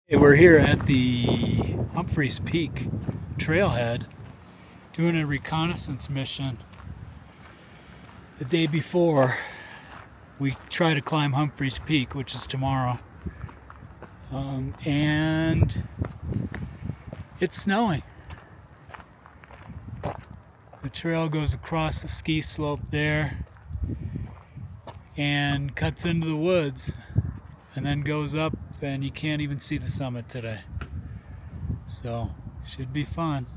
Hey, we're here at the Humphreys Peak Trailhead doing a reconnaissance mission. The day before we try to climb Humphreys Peak, which is tomorrow, and it's snowing. The trail goes across the ski slope there and cuts into the woods and then goes up, and you can't even see the summit today. So, should be fun.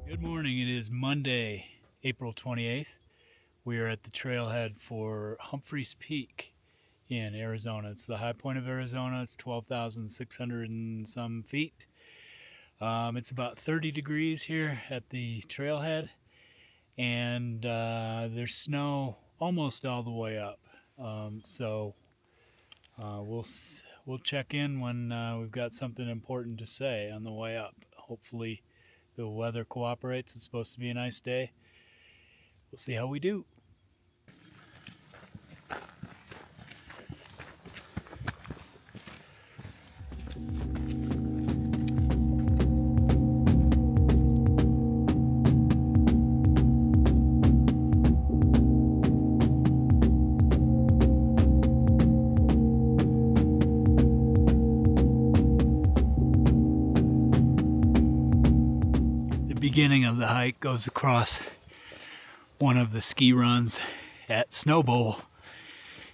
Good morning. It is Monday, April 28th. We are at the trailhead for Humphreys Peak in Arizona. It's the high point of Arizona. It's 12,600 and some feet. It's about 30 degrees here at the trailhead, and there's snow almost all the way up. So we'll check in when we've got something important to say on the way up. Hopefully the weather cooperates. It's supposed to be a nice day. We'll see how we do. The beginning of the hike goes across one of the ski runs at Snow Bowl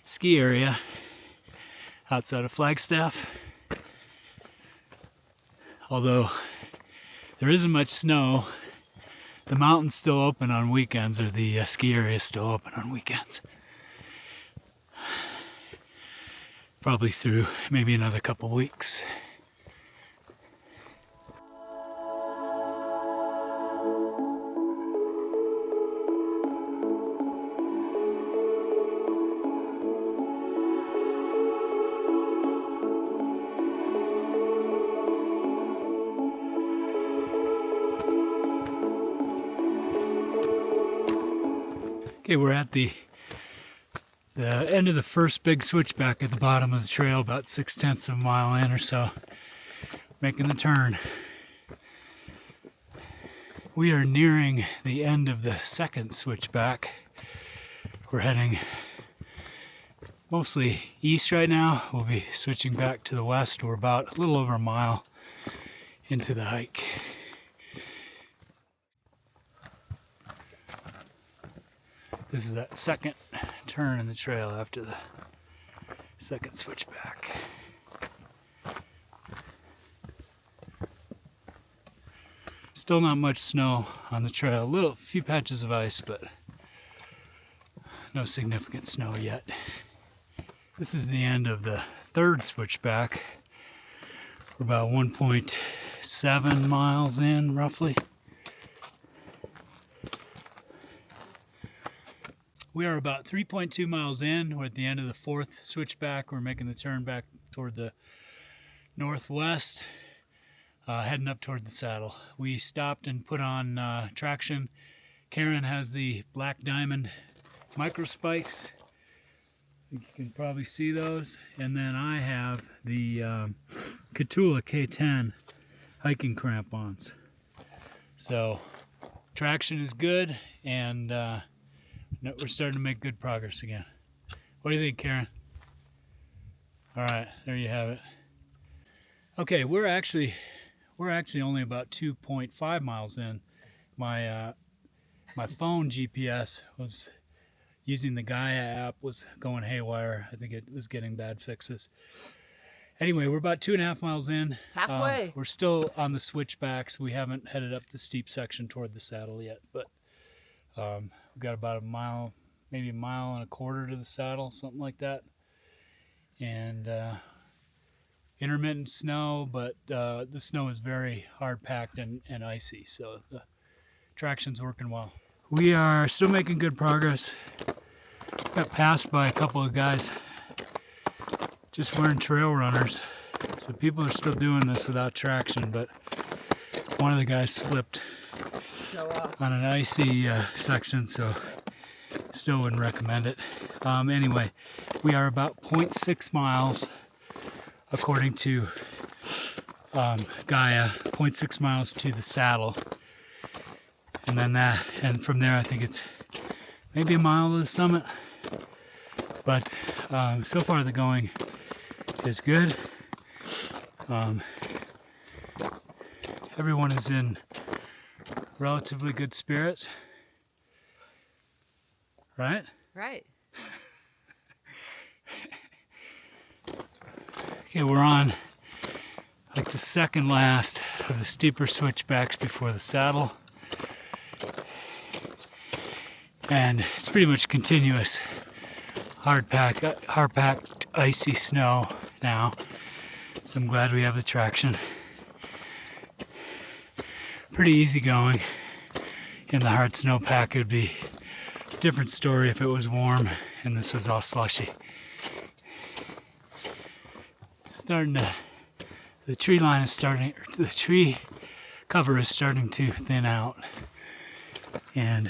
ski area outside of Flagstaff. Although there isn't much snow, the mountain's still open on weekends, or the ski area is still open on weekends. Probably through maybe another couple weeks. Okay, we're at the end of the first big switchback at the bottom of the trail, about 6/10 of a mile in or so, making the turn. We are nearing the end of the second switchback. We're heading mostly east right now. We'll be switching back to the west. We're about a little over a mile into the hike. This is that second turn in the trail after the second switchback. Still not much snow on the trail. A few patches of ice, but no significant snow yet. This is the end of the third switchback. We're about 1.7 miles in, roughly. We are about 3.2 miles in. We're at the end of the fourth switchback. We're making the turn back toward the northwest, heading up toward the saddle. We stopped and put on traction. Karen has the Black Diamond micro spikes. You can probably see those. And then I have the Catula K10 hiking crampons. So traction is good, and we're starting to make good progress again. What do you think, Karen? All right, there you have it. Okay, we're actually only about 2.5 miles in. My phone GPS was using the Gaia app, was going haywire. I think it was getting bad fixes. Anyway, we're about 2.5 miles in. Halfway. We're still on the switchbacks. We haven't headed up the steep section toward the saddle yet, but we've got about a mile, maybe a mile and a quarter to the saddle, something like that. And intermittent snow, but the snow is very hard packed and icy, so the traction's working well. We are still making good progress. Got passed by a couple of guys just wearing trail runners. So people are still doing this without traction, but one of the guys slipped on an icy section, so still wouldn't recommend it. Anyway, we are about 0.6 miles, according to Gaia, 0.6 miles to the saddle. And then and from there I think it's maybe a mile to the summit. But so far the going is good. Everyone is in relatively good spirits, right? Right. Okay, we're on like the second last of the steeper switchbacks before the saddle. And it's pretty much continuous hard packed icy snow now. So I'm glad we have the traction. Pretty easy going in the hard snowpack. It would be a different story if it was warm and this was all slushy. The tree line is starting, the tree cover is starting to thin out, and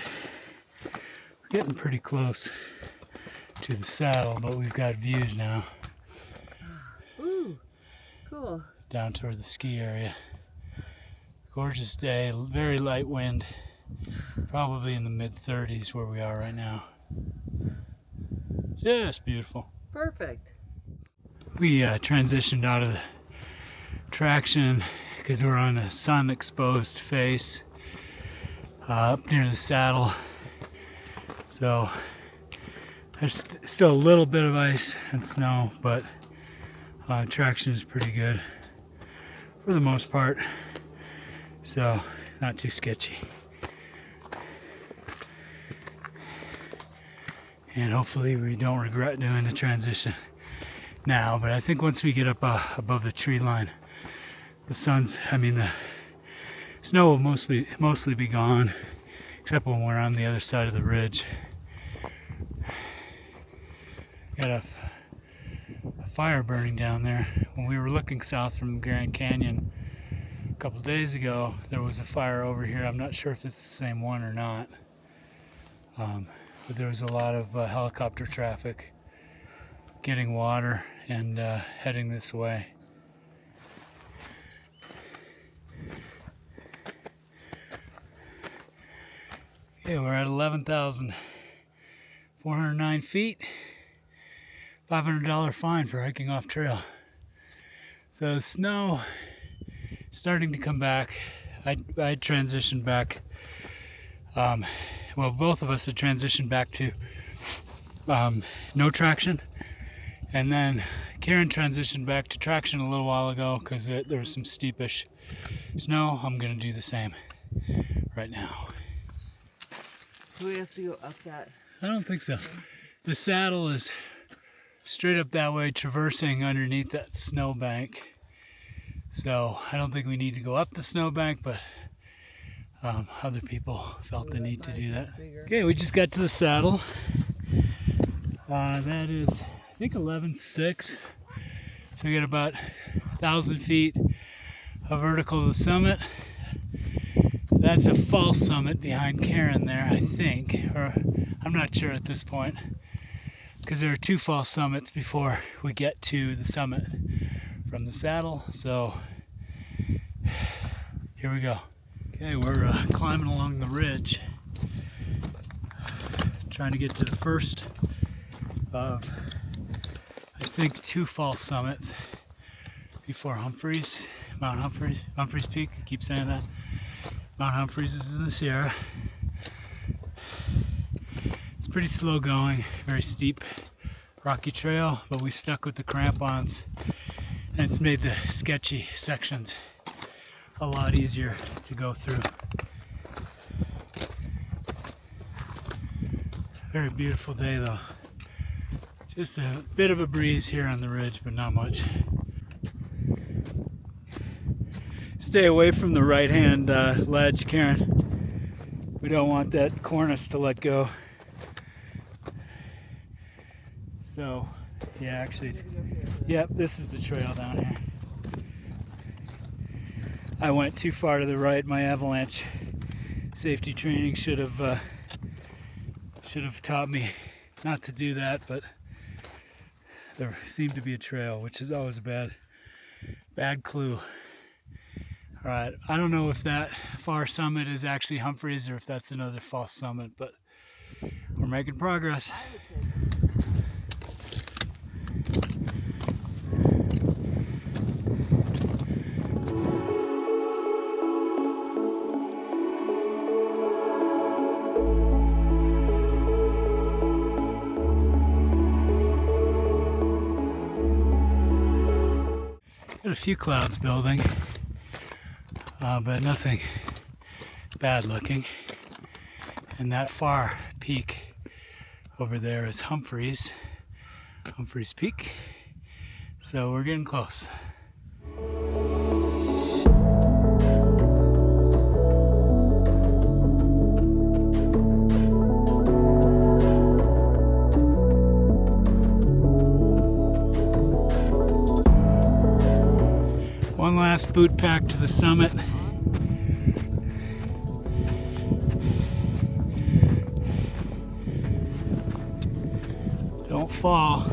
we're getting pretty close to the saddle, but we've got views now. Ooh, cool. Down toward the ski area. Gorgeous day, very light wind, probably in the mid-30s where we are right now. Just beautiful. Perfect. We transitioned out of the traction because we're on a sun-exposed face up near the saddle. So there's still a little bit of ice and snow, but traction is pretty good for the most part. So not too sketchy. And hopefully we don't regret doing the transition now, but I think once we get up above the tree line, the snow will mostly be gone, except when we're on the other side of the ridge. Got a fire burning down there. When we were looking south from Grand Canyon a couple days ago, there was a fire over here. I'm not sure if it's the same one or not, but there was a lot of helicopter traffic getting water and heading this way. Okay, we're at 11,409 feet. $500 fine for hiking off trail. So the snow is starting to come back. I transitioned back. Well, both of us had transitioned back to no traction. And then Karen transitioned back to traction a little while ago because there was some steepish snow. I'm going to do the same right now. Do we have to go up that? I don't think so. The saddle is straight up that way, traversing underneath that snowbank. So I don't think we need to go up the snowbank, but other people felt the need to do that. Okay, we just got to the saddle. That is, I think, 11.6. So we got about 1,000 feet of vertical to the summit. That's a false summit behind Karen there, I think, or I'm not sure at this point, because there are two false summits before we get to the summit from the saddle. So here we go. Okay, we're climbing along the ridge, trying to get to the first of, I think, two false summits before Humphreys, Mount Humphreys, Humphreys Peak. I keep saying that. Mount Humphreys is in the Sierra. It's pretty slow going, very steep, rocky trail, but we stuck with the crampons, and it's made the sketchy sections a lot easier to go through. Very beautiful day though. Just a bit of a breeze here on the ridge, but not much. stay away from the right-hand ledge, Karen. We don't want that cornice to let go. So, yeah, actually, yep, this is the trail down here. I went too far to the right. My avalanche safety training should have taught me not to do that, but there seemed to be a trail, which is always a bad clue. All right, I don't know if that far summit is actually Humphreys or if that's another false summit, but we're making progress. I would say. Got a few clouds building, but nothing bad looking. And that far peak over there is Humphreys Peak. So we're getting close. One last boot pack to the summit. Don't fall.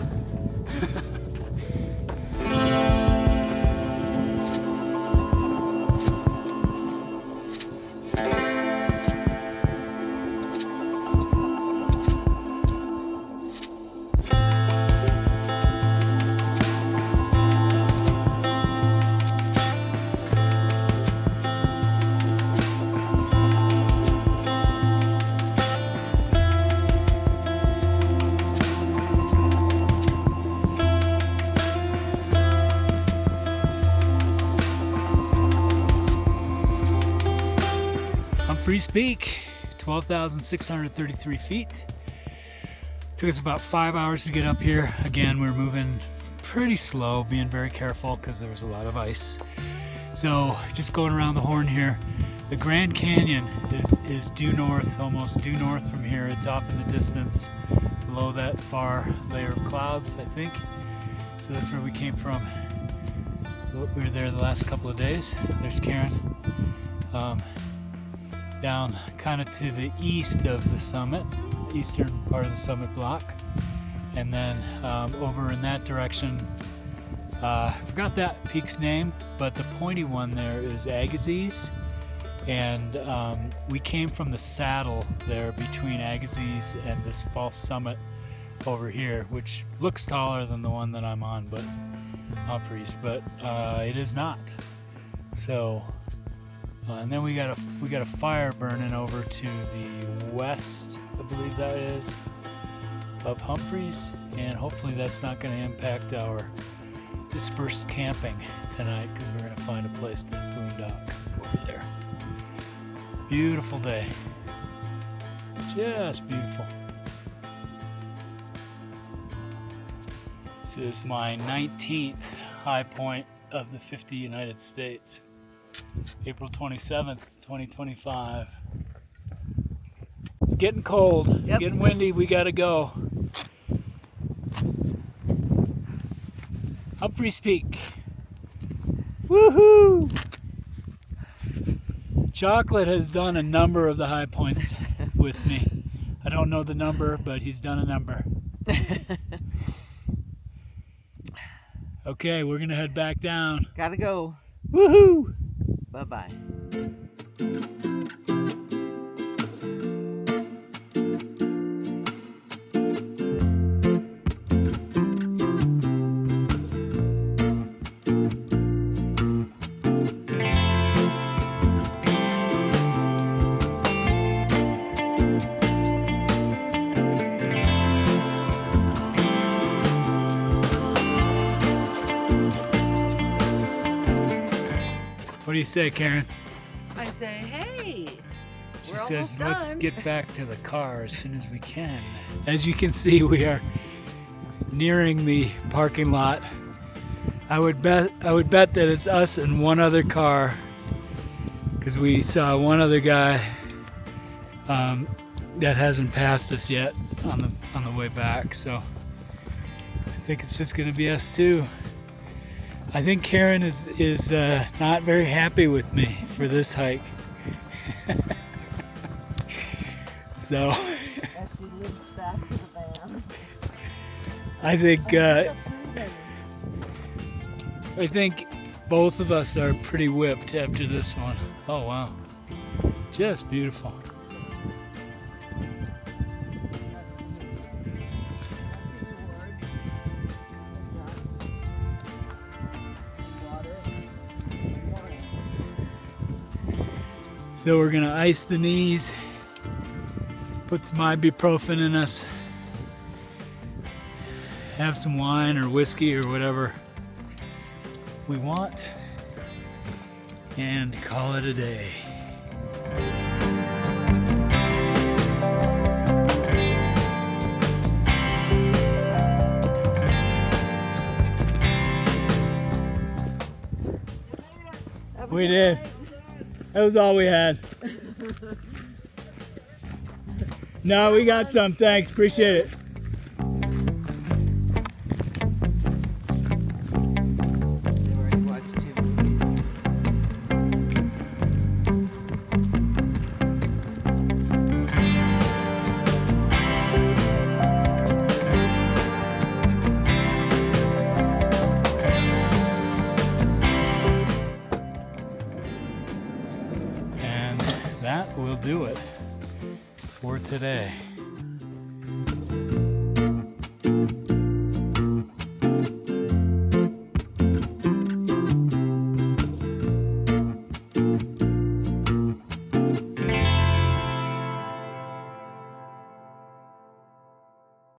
Humphreys Peak, 12,633 feet. Took us about 5 hours to get up here. Again, we're moving pretty slow, being very careful because there was a lot of ice. So just going around the horn here. The Grand Canyon is due north, almost due north from here. It's off in the distance, below that far layer of clouds, I think. So that's where we came from. We were there the last couple of days. There's Karen. Down kind of to the east of the summit, eastern part of the summit block. And then over in that direction, I forgot that peak's name, but the pointy one there is Agassiz. And we came from the saddle there between Agassiz and this false summit over here, which looks taller than the one that I'm on, but Humphreys, but it is not. So, and then we got a fire burning over to the west, I believe that is, of Humphreys, and hopefully that's not going to impact our dispersed camping tonight because we're going to find a place to boondock over there. Beautiful day, just beautiful. This is my 19th high point of the 50 United States. April 27th, 2025. It's getting cold, It's getting windy, we gotta go. Humphreys Peak. Woohoo! Chocolate has done a number of the high points with me. I don't know the number, but he's done a number. Okay, we're gonna head back down. Gotta go. Woohoo! Bye-bye. What do you say, Karen? I say, hey, She we're says, almost done. let's get back to the car as soon as we can. As you can see, we are nearing the parking lot. I would bet that it's us and one other car because we saw one other guy that hasn't passed us yet on the way back. So I think it's just gonna be us two. I think Karen is not very happy with me for this hike. So I think both of us are pretty whipped after this one. Oh wow, just beautiful. So we're gonna ice the knees, put some ibuprofen in us, have some wine or whiskey or whatever we want, and call it a day. We did. That was all we had. No, we got some. Thanks. Appreciate it. That will do it for today.